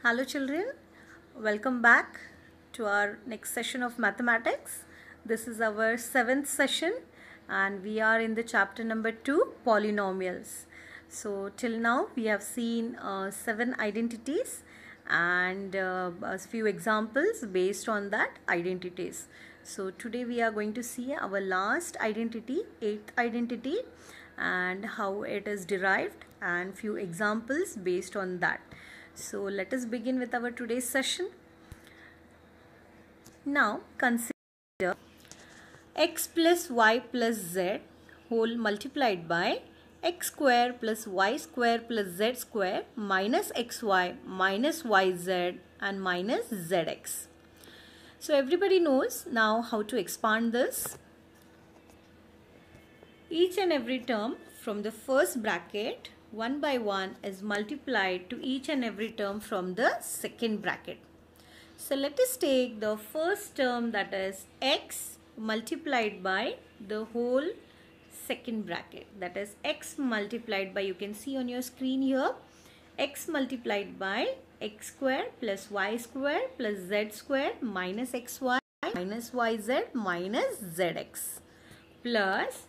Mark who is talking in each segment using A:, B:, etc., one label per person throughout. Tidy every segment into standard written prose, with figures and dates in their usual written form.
A: Hello children, welcome back to our next session of mathematics. This is our 7th session and we are in the chapter number 2, polynomials. So till now we have seen 7 identities and a few examples based on that identities. So today we are going to see our last identity, 8th identity, and how it is derived and few examples based on that. So let us begin with our today's session. Now consider x plus y plus z whole multiplied by x square plus y square plus z square minus xy minus yz and minus zx. So everybody knows now how to expand this. Each and every term from the first bracket one by one is multiplied to each and every term from the second bracket. So let us take the first term, that is x multiplied by the whole second bracket, that is x multiplied by, you can see on your screen here, x multiplied by x square plus y square plus z square minus xy minus yz minus zx plus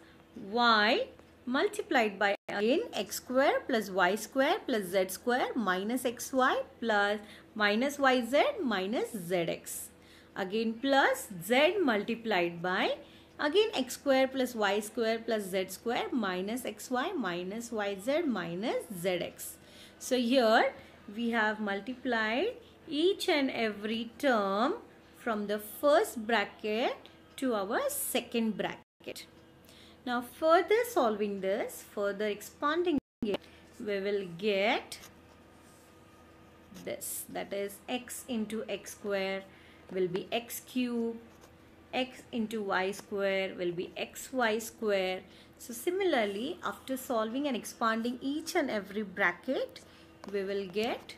A: y multiplied by again x square plus y square plus z square minus xy plus minus yz minus zx. Again plus z multiplied by again x square plus y square plus z square minus xy minus yz minus zx. So here we have multiplied each and every term from the first bracket to our second bracket. Now further solving this, further expanding it, we will get this, that is x into x square will be x cube, x into y square will be xy square. So similarly, after solving and expanding each and every bracket, we will get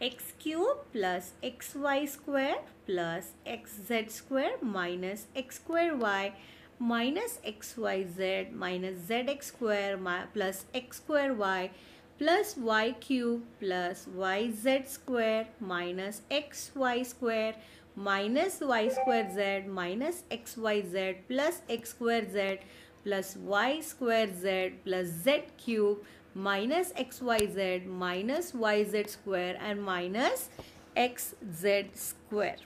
A: x cube plus xy square plus xz square minus x square y minus xyz minus zx square plus x square y plus y cube plus yz square minus xy square minus y square z minus xyz plus x square z plus y square z plus z cube minus xyz minus yz square and minus xz square.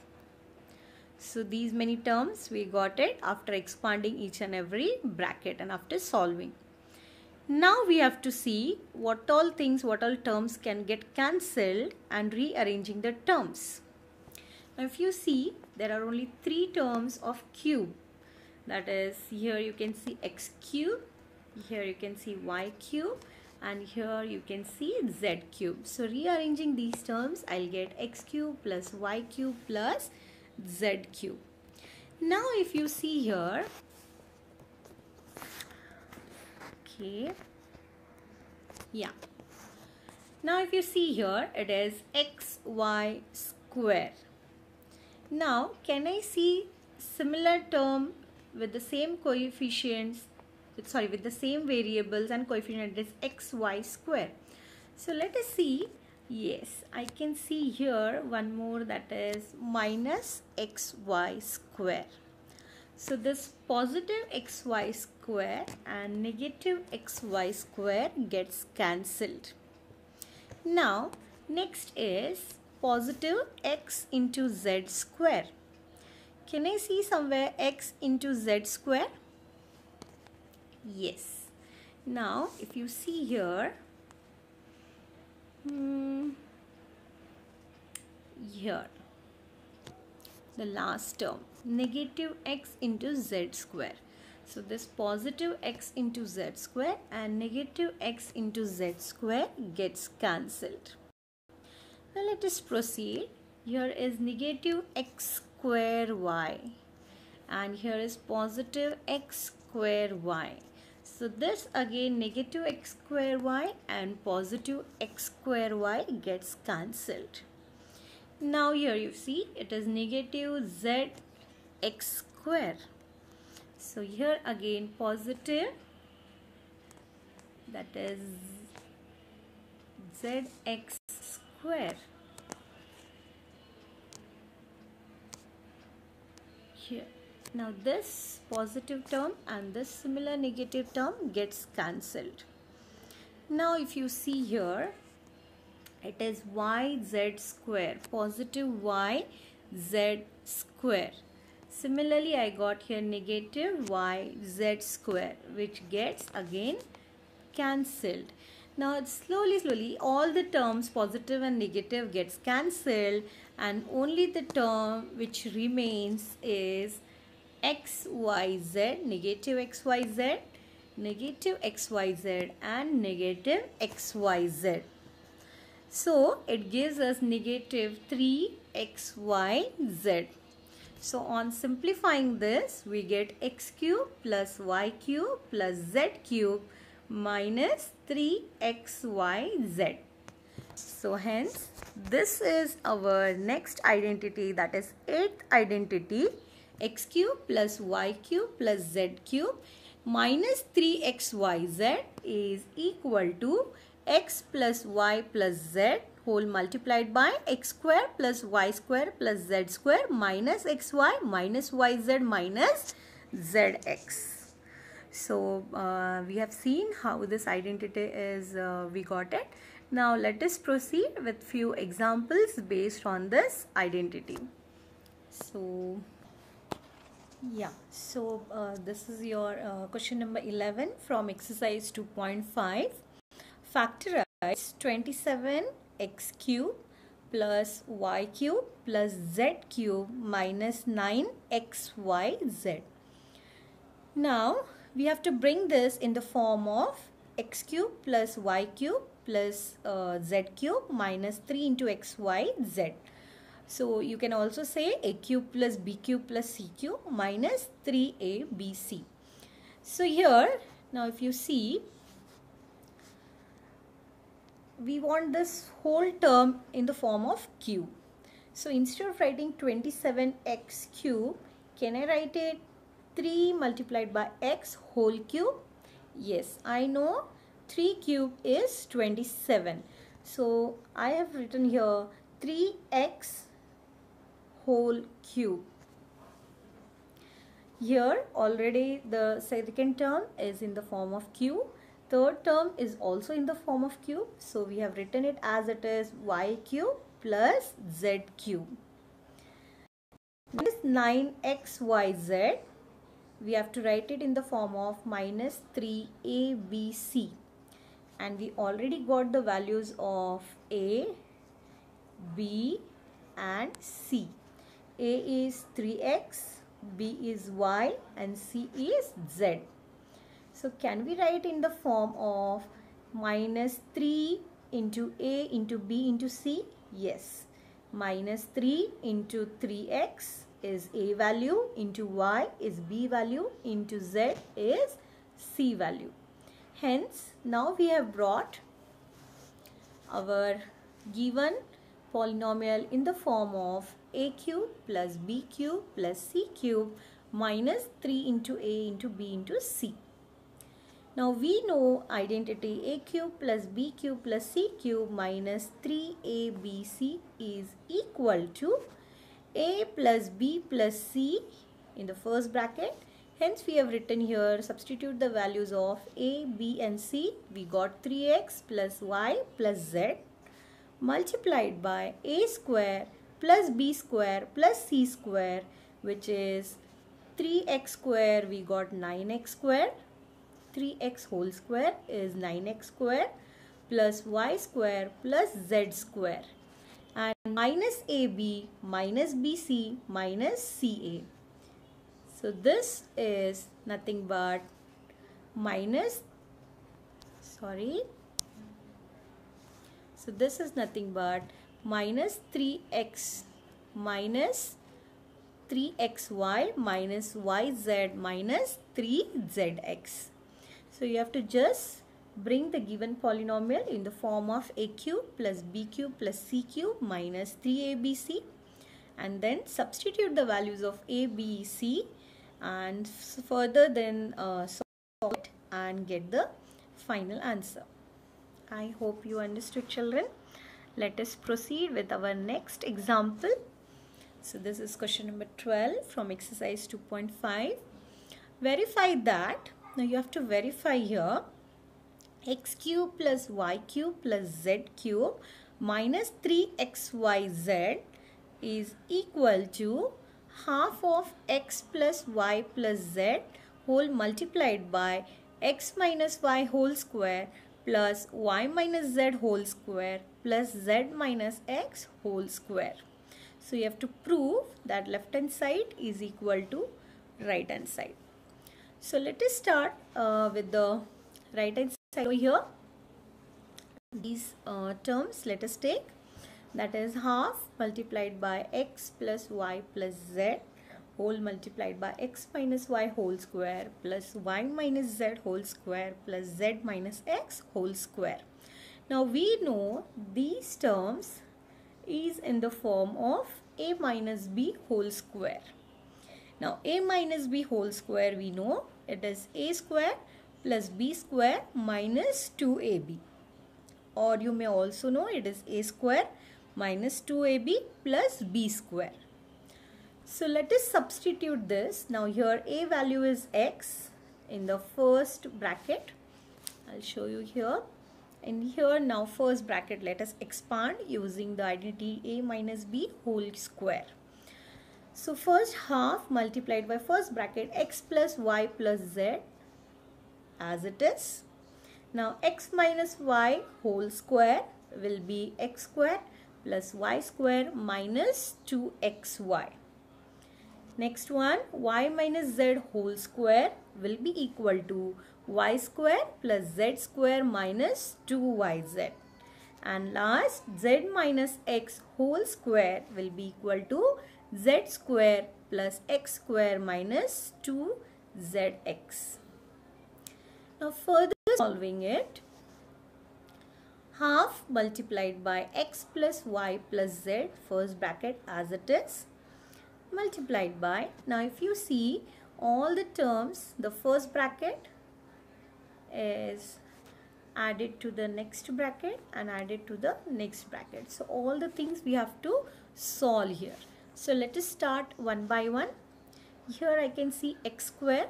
A: So these many terms we got it after expanding each and every bracket and after solving. Now we have to see what all terms can get cancelled and rearranging the terms. Now if you see, there are only 3 terms of cube. That is, here you can see x cube, here you can see y cube, and here you can see z cube. So rearranging these terms, I'll get x cube plus y cube plus z cube. Now if you see here, okay, yeah, now if you see here, it is xy square. Now can I see similar term with the same coefficients, with the same variables and coefficient, it is xy square. So let us see. Yes, I can see here one more, that is minus xy square. So this positive xy square and negative xy square gets cancelled. Now next is positive x into z square. Can I see somewhere x into z square? Yes. Now if you see here, here the last term, negative x into z square. So this positive x into z square and negative x into z square gets cancelled. Now let us proceed. Here is negative x square y and here is positive x square y. So this again negative x square y and positive x square y gets cancelled. Now here you see it is negative z x square. So here again positive, that is zx square. Here. Now this positive term and this similar negative term gets cancelled. Now if you see here, it is yz square, positive yz square. Similarly, I got here negative yz square, which gets again cancelled. Now slowly all the terms positive and negative gets cancelled, and only the term which remains is xyz, negative xyz, negative xyz and negative xyz. So it gives us negative 3xyz. So on simplifying this, we get x cube plus y cube plus z cube minus 3xyz. So hence this is our next identity, that is 8th identity, x cube plus y cube plus z cube minus 3xyz is equal to x plus y plus z whole multiplied by x square plus y square plus z square minus xy minus yz minus zx. So we have seen how this identity is we got it. Now let us proceed with few examples based on this identity. So yeah, so this is your question number 11 from exercise 2.5. Factorize 27x cube plus y cube plus z cube minus 9xyz. Now we have to bring this in the form of x cube plus y cube plus z cube minus 3 into xyz. So you can also say a cube plus b cube plus c cube minus 3abc. So here, now if you see, we want this whole term in the form of cube. So instead of writing 27x cube, can I write it 3 multiplied by x whole cube? Yes, I know 3 cube is 27. So I have written here 3x whole cube. Here already the second term is in the form of cube. Third term is also in the form of cube. So we have written it as it is y cube plus z cube. Minus 9xyz, we have to write it in the form of minus 3abc. And we already got the values of a, b and c. A is 3x, b is y and c is z. So can we write in the form of minus 3 into a into b into c? Yes. Minus 3 into 3x is a value, into y is b value, into z is c value. Hence, now we have brought our given polynomial in the form of a cube plus b cube plus c cube minus 3 into a into b into c. Now we know identity a cube plus b cube plus c cube minus 3abc is equal to a plus b plus c in the first bracket. Hence we have written here, substitute the values of a, b and c. We got 3x plus y plus z multiplied by a square plus b square plus c square, which is 3x square, we got 9x square. 3x whole square is 9x square plus y square plus z square, and minus ab minus bc minus ca. So this is nothing but so this is nothing but minus 3x minus 3xy minus yz minus 3zx. So you have to just bring the given polynomial in the form of a cube plus b cube plus c cube minus 3abc, and then substitute the values of a, b, c and further then solve it and get the final answer. I hope you understood, children, Let us proceed with our next example. So this is question number 12 from exercise 2.5. Verify that, now you have to verify here, x cube plus y cube plus z cube minus 3xyz is equal to half of x plus y plus z whole multiplied by x minus y whole square plus y minus z whole square plus z minus x whole square. So you have to prove that left hand side is equal to right hand side. So let us start with the right hand side over here. These terms let us take, that is half multiplied by x plus y plus z whole multiplied by x minus y whole square plus y minus z whole square plus z minus x whole square. Now we know these terms is in the form of a minus b whole square. Now a minus b whole square, we know it is a square plus b square minus 2ab, or you may also know it is a square minus 2ab plus b square. So let us substitute this. Now here a value is x in the first bracket. I'll show you here. And here now first bracket let us expand using the identity a minus b whole square. So first half multiplied by first bracket x plus y plus z as it is. Now x minus y whole square will be x square plus y square minus 2xy. Next one, y minus z whole square will be equal to y square plus z square minus 2yz. And last, z minus x whole square will be equal to z square plus x square minus 2zx. Now further solving it, half multiplied by x plus y plus z first bracket as it is multiplied by, now if you see all the terms, the first bracket is added to the next bracket and added to the next bracket. So all the things we have to solve here. So let us start one by one. Here I can see x square.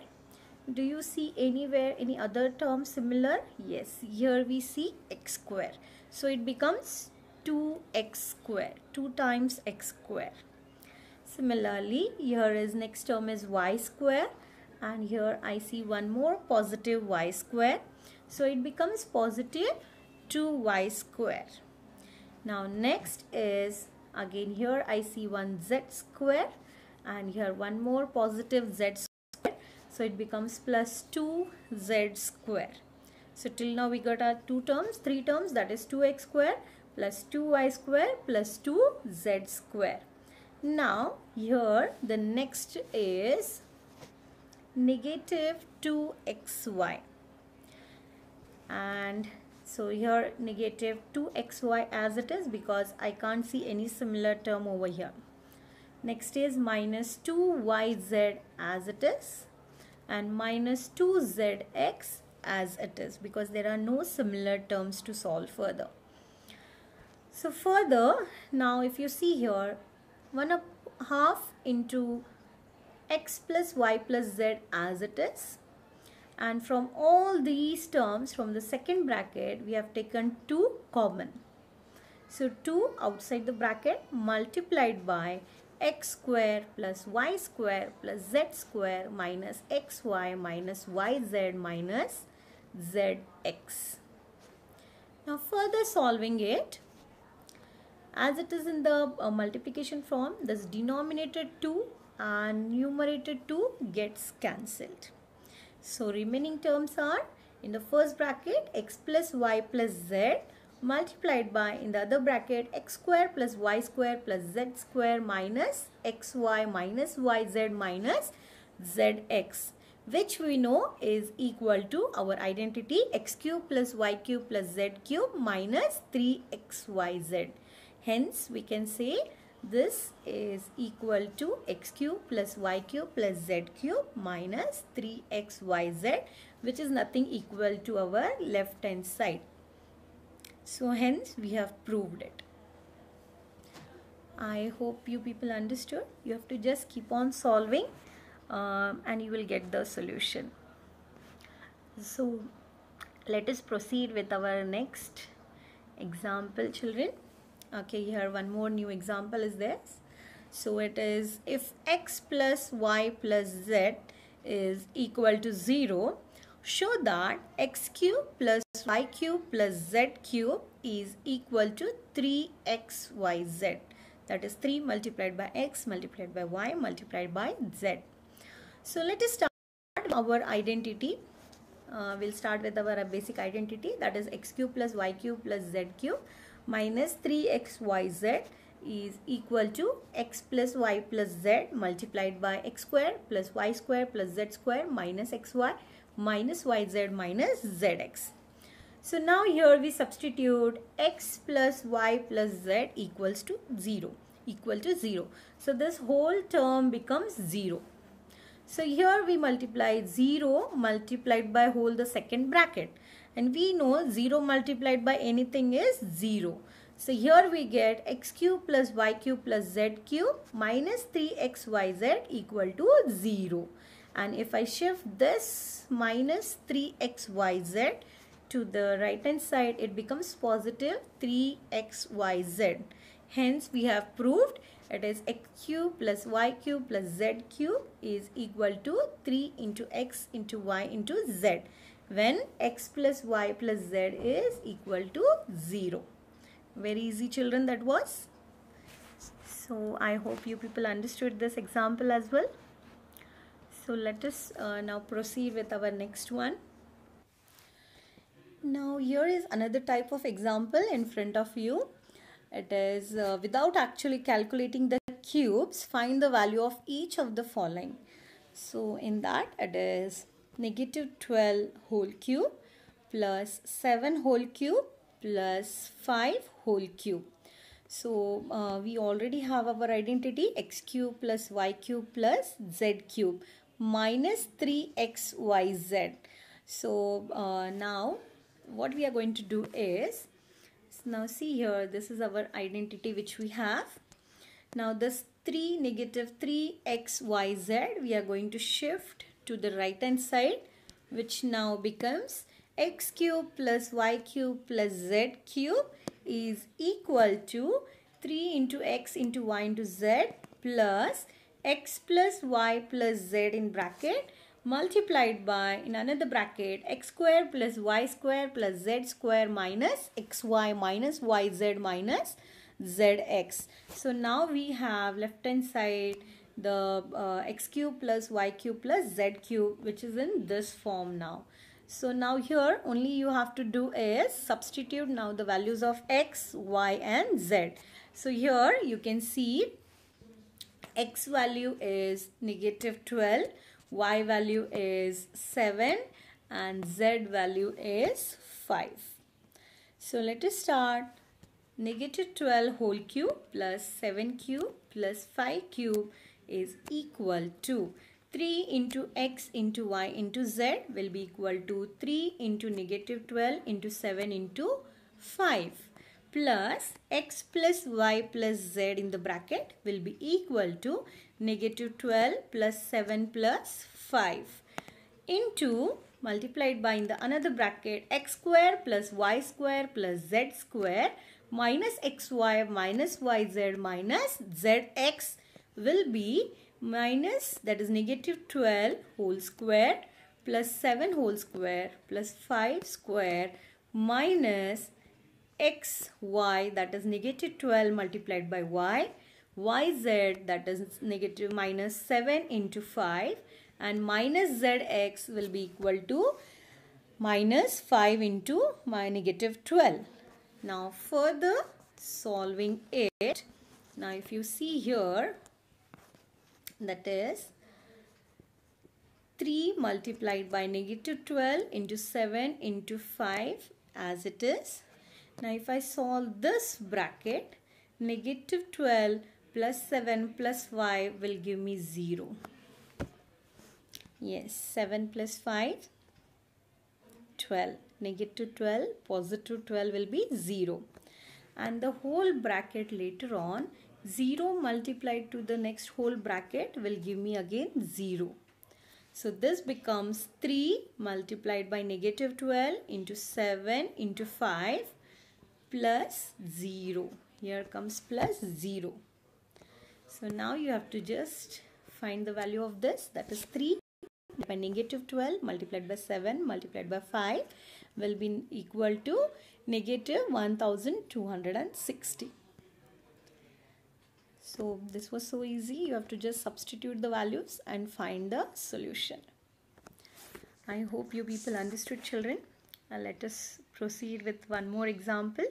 A: Do you see anywhere any other term similar? Yes, here we see x square. So it becomes 2x square, 2 times x square. Similarly, here is next term is y square, and here I see one more positive y square. So it becomes positive 2y square. Now next is again here I see one z square, and here one more positive z square. So it becomes plus 2z square. So till now we got our three terms, that is 2x square plus 2y square plus 2z square. Now here the next is negative 2xy, and so here negative 2xy as it is because I can't see any similar term over here. Next is minus 2yz as it is, and minus 2zx as it is because there are no similar terms to solve further. So further, now if you see here, 1/2 into x plus y plus z as it is, and from all these terms from the second bracket we have taken 2 common. So 2 outside the bracket multiplied by x square plus y square plus z square minus xy minus yz minus zx. Now further solving it, as it is in the multiplication form, this denominator 2 and numerator 2 gets cancelled. So remaining terms are in the first bracket x plus y plus z multiplied by in the other bracket x square plus y square plus z square minus xy minus yz minus zx, which we know is equal to our identity x cube plus y cube plus z cube minus 3xyz. Hence we can say this is equal to x cube plus y cube plus z cube minus 3xyz, which is nothing equal to our left hand side. So hence we have proved it. I hope you people understood. You have to just keep on solving and you will get the solution. So let us proceed with our next example, children. Okay, here one more new example is there. So it is, if x plus y plus z is equal to 0, show that x cube plus y cube plus z cube is equal to 3xyz. That is 3 multiplied by x multiplied by y multiplied by z. So let us start with our identity. We'll start with our basic identity, that is x cube plus y cube plus z cube minus 3xyz is equal to x plus y plus z multiplied by x square plus y square plus z square minus xy minus yz minus zx. So now here we substitute x plus y plus z equals to 0, equal to 0. So this whole term becomes 0. So here we multiply 0 multiplied by whole the second bracket, and we know 0 multiplied by anything is 0. So here we get x cube plus y cube plus z cube minus 3xyz equal to 0. And if I shift this minus 3xyz to the right hand side, it becomes positive 3xyz. Hence we have proved it is x cube plus y cube plus z cube is equal to 3 into x into y into z, when x plus y plus z is equal to 0. Very easy, children, that was. So I hope you people understood this example as well. So let us now proceed with our next one. Now here is another type of example in front of you. It is without actually calculating the cubes, find the value of each of the following. So in that, it is negative 12 whole cube plus 7 whole cube plus 5 whole cube. So we already have our identity, x cube plus y cube plus z cube minus 3xyz. So now what we are going to do is, now see here, this is our identity which we have. Now this 3 negative 3xyz we are going to shift to the right hand side, which now becomes x cube plus y cube plus z cube is equal to 3 into x into y into z plus x plus y plus z in bracket multiplied by, in another bracket, x square plus y square plus z square minus xy minus yz minus zx. So now we have left hand side the x cube plus y cube plus z cube, which is in this form now. So now here only you have to do is substitute now the values of x, y and z. So here you can see x value is negative 12, y value is 7 and z value is 5. So let us start. Negative 12 whole cube plus 7 cube plus 5 cube is equal to 3 into x into y into z will be equal to 3 into negative 12 into 7 into 5 plus x plus y plus z in the bracket will be equal to negative 12 plus 7 plus 5 into multiplied by in the another bracket x square plus y square plus z square minus xy minus yz minus zx will be minus, that is negative 12 whole square plus 7 whole square plus 5 square minus xy, that is negative 12 multiplied by y, yz, that is negative minus 7 into 5 and minus zx will be equal to minus 5 into my negative 12. Now further solving it, now if you see here, that is 3 multiplied by negative 12 into 7 into 5 as it is. Now if I solve this bracket, negative 12 plus 7 plus 5 will give me 0. Yes, 7 plus 5, 12. Negative 12, positive 12 will be 0. And the whole bracket later on 0 multiplied to the next whole bracket will give me again 0. So this becomes 3 multiplied by negative 12 into 7 into 5 plus 0. Here comes plus 0. So now you have to just find the value of this, that is 3 by negative 12 multiplied by 7 multiplied by 5 will be equal to negative 1260. So this was so easy. You have to just substitute the values and find the solution. I hope you people understood, children. Let us proceed with one more example.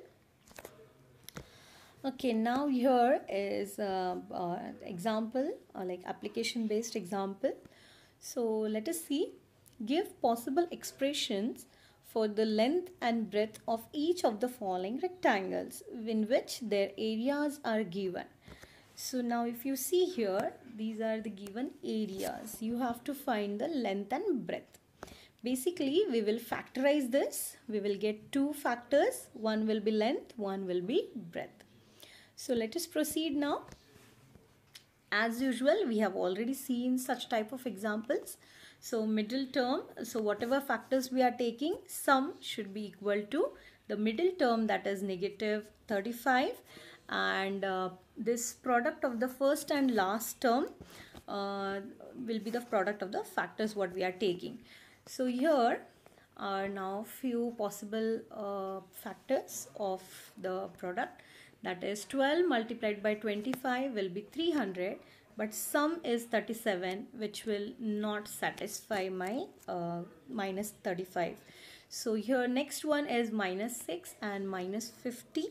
A: Okay, now here is example, like application based example. So let us see. Give possible expressions for the length and breadth of each of the following rectangles in which their areas are given. So now if you see here, these are the given areas. You have to find the length and breadth. Basically, we will factorize this. We will get two factors. One will be length, one will be breadth. So let us proceed now. As usual, we have already seen such type of examples. So middle term, so whatever factors we are taking, sum should be equal to the middle term, that is negative 35, and this product of the first and last term will be the product of the factors what we are taking. So here are now few possible factors of the product, that is 12 multiplied by 25 will be 300, but sum is 37, which will not satisfy my minus 35. So here next one is minus 6 and minus 50,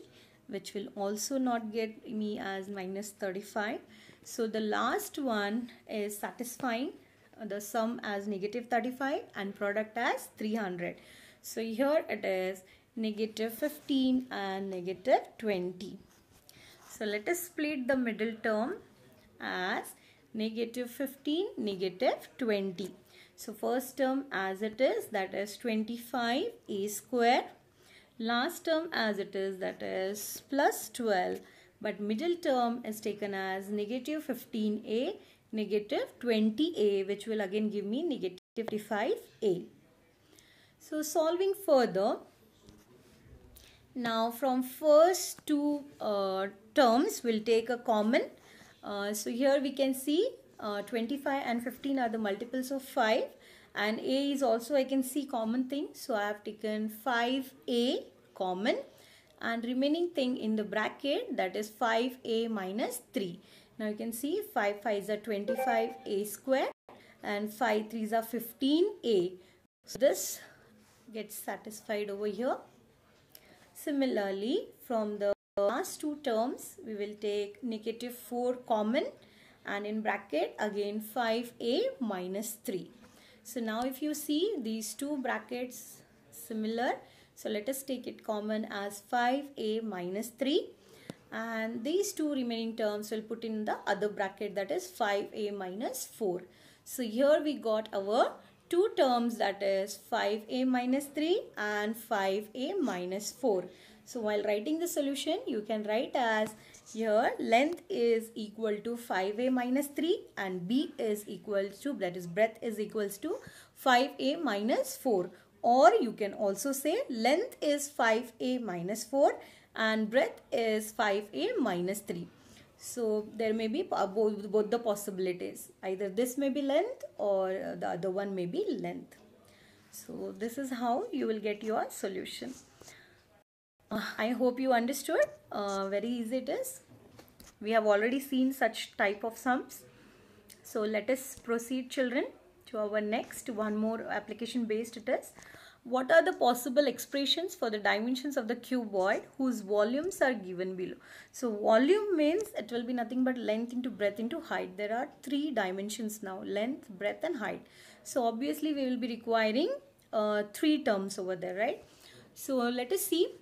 A: which will also not get me as minus 35. So the last one is satisfying the sum as negative 35 and product as 300. So here it is negative 15 and negative 20. So let us split the middle term as negative 15, negative 20. So first term as it is, that is 25a square. Last term as it is, that is plus 12. But middle term is taken as negative 15a, negative 20a, which will again give me negative 55a. So solving further, now from first two terms we'll take a common. So here we can see 25 and 15 are the multiples of 5, and a is also I can see common thing. So I have taken 5a common, and remaining thing in the bracket, that is 5a minus 3. Now you can see 5 5s are 25a square and 5 3s are 15a. So this gets satisfied over here. Similarly, from the last two terms, we will take negative 4 common, and in bracket again 5a minus 3. So now if you see these two brackets similar, so let us take it common as 5a minus 3, and these two remaining terms will put in the other bracket, that is 5a minus 4. So here we got our two terms, that is 5a minus 3 and 5a minus 4. So while writing the solution, you can write as here length is equal to 5a minus 3 and b is equal to, that is breadth is equals to 5a minus 4. Or you can also say length is 5a minus 4 and breadth is 5a minus 3. So there may be both the possibilities. Either this may be length or the other one may be length. So this is how you will get your solution. I hope you understood. Very easy it is. We have already seen such type of sums. So let us proceed, children, to our next one more application based it is. What are the possible expressions for the dimensions of the cuboid whose volumes are given below? So volume means it will be nothing but length into breadth into height. There are three dimensions now: length, breadth and height. So obviously we will be requiring three terms over there, right? So let us see.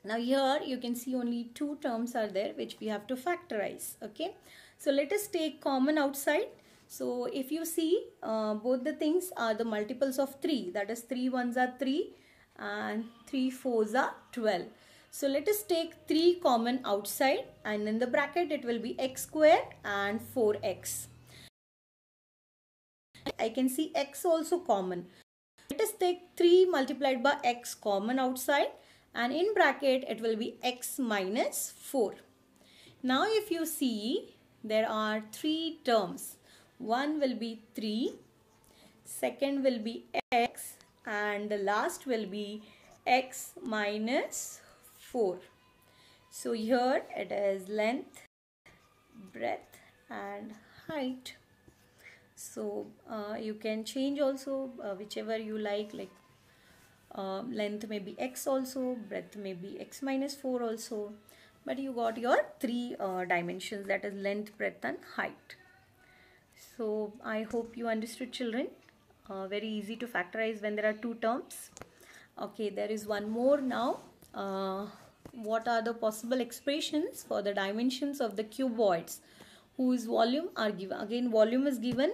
A: Now here you can see only two terms are there which we have to factorize. Okay. So let us take common outside. So if you see both the things are the multiples of 3, that is 3 1s are 3 and 3 4s are 12. So let us take 3 common outside, and in the bracket it will be x square and 4x. I can see x also common. Let us take 3 multiplied by x common outside, and in bracket it will be x minus 4. Now if you see, there are 3 terms. One will be 3, second will be x, and the last will be x minus 4. So here it is length, breadth and height. So you can change also whichever you like length may be x also, breadth may be x minus 4 also, but you got your 3 dimensions, that is length, breadth and height. So I hope you understood, children. Very easy to factorize when there are 2 terms. Okay, there is one more now. What are the possible expressions for the dimensions of the cuboids whose volume are given? Again, volume is given.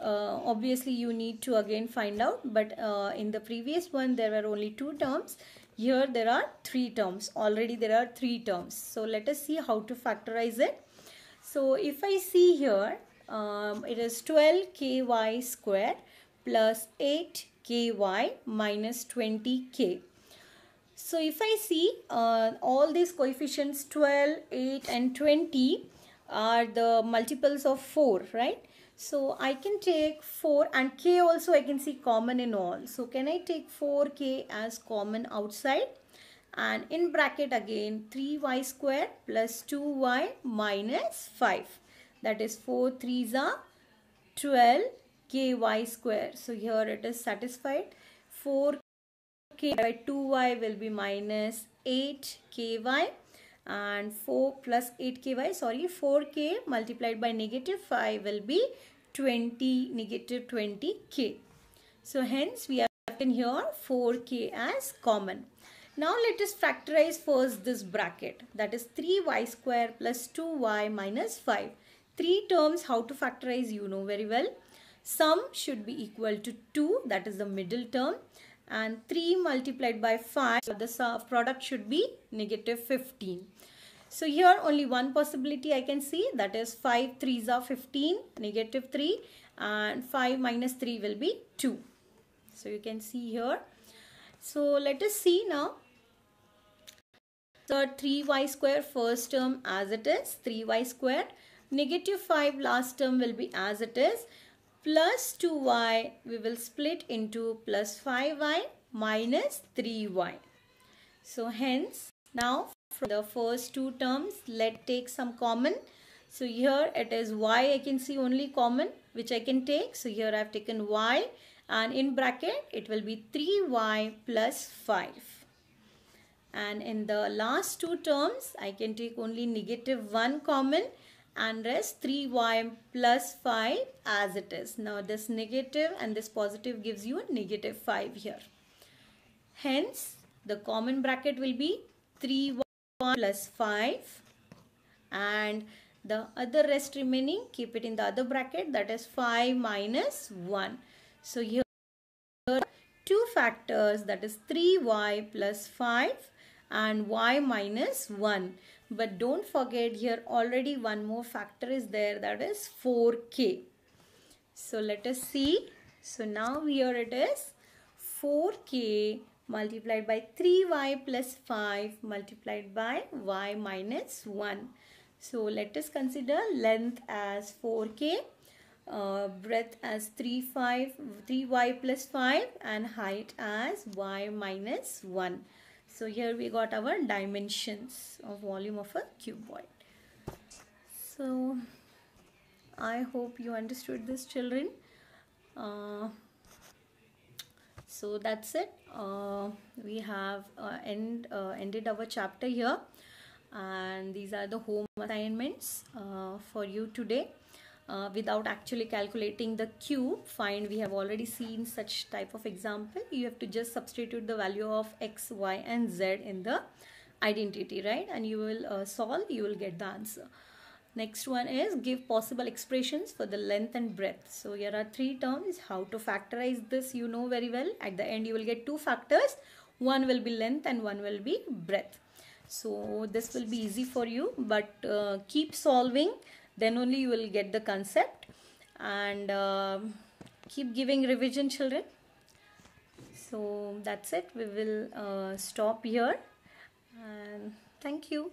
A: Obviously you need to again find out, but in the previous one there were only 2 terms. Here there are 3 terms. Already there are 3 terms. So let us see how to factorize it. So if I see here, it is 12ky square plus 8ky minus 20k. So if I see all these coefficients 12, 8 and 20 are the multiples of 4, right? So I can take 4, and k also I can see common in all. So can I take 4k as common outside? And in bracket again 3y square plus 2y minus 5. That is 4 3s are 12 ky square. So here it is satisfied. 4k by 2y will be minus 8ky, and 4 plus 8ky, sorry, 4k multiplied by negative 5 will be negative 20k. So hence we have taken here 4k as common. Now let us factorize first this bracket, that is 3y square plus 2y minus 5. 3 terms, how to factorize you know very well. Sum should be equal to 2, that is the middle term, and 3 multiplied by 5, the product should be negative 15. So here only one possibility I can see, that is 5 3s are 15, negative 3, and 5 minus 3 will be 2. So you can see here. So let us see now. So 3y square first term as it is, 3y square, negative 5 last term will be as it is, plus 2y we will split into plus 5y minus 3y. So hence now from the first 2 terms, let's take some common. So here it is y, I can see only common which I can take. So here I have taken y, and in bracket it will be 3y plus 5. And in the last 2 terms I can take only negative 1 common, and rest 3y plus 5 as it is. Now this negative and this positive gives you negative 5 here. Hence the common bracket will be 3y plus 5, and the other rest remaining keep it in the other bracket, that is 5 minus 1. So here 2 factors, that is 3y plus 5 and y minus 1. But don't forget, here already one more factor is there, that is 4k. So let us see. So now here it is 4k multiplied by 3y plus 5 multiplied by y minus 1. So let us consider length as 4k, breadth as 3y plus 5, and height as y minus 1. So here we got our dimensions of volume of a cuboid. So I hope you understood this, children. So that's it. We have ended our chapter here, and these are the home assignments for you today. Without actually calculating the cube, find, we have already seen such type of example. You have to just substitute the value of x, y and z in the identity, right? And you will solve, you will get the answer. Next one is give possible expressions for the length and breadth. So here are 3 terms. How to factorize this you know very well. At the end you will get 2 factors. One will be length and one will be breadth. So this will be easy for you, but keep solving, then only you will get the concept. And keep giving revision, children. So that's it. We will stop here, and thank you.